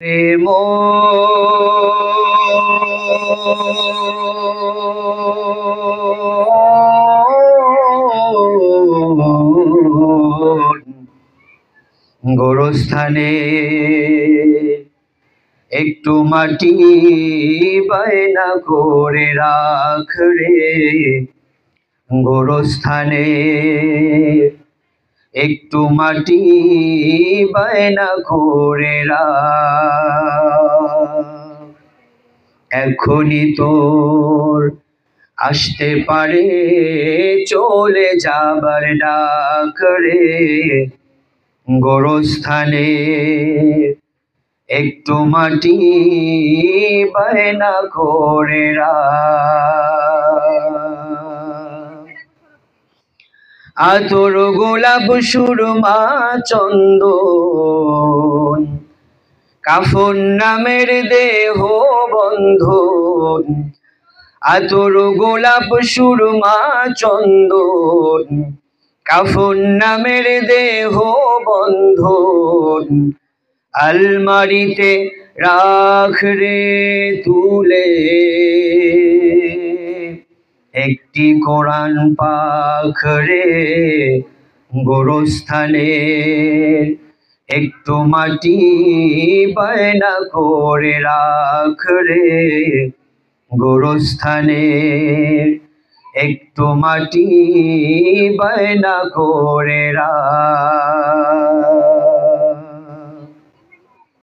প্রেম গোরস্থানে একটু মাটি বায়না করে রাখ রে, গোরস্থানে একটু মাটি বায়না করে রাখ। এখনই তোর আসতে পারে চলে যাবার ডাক রে, গোরস্থানে একটু মাটি বায়না করে রাখ। আতর গোলাপ সুরমা চন্দন কাফন নামের দেহ বন্ধন, আতর গোলাপ সুরমা চন্দন কাফন নামের দেহ বন্ধন, আলমারিতে রাখ রে তুলে একটি কোরআন পাক রে, গোরস্থানে একটু মাটি বায়না করে রাখ রে, গোরস্থানে একটু মাটি বায়না করে রাখ।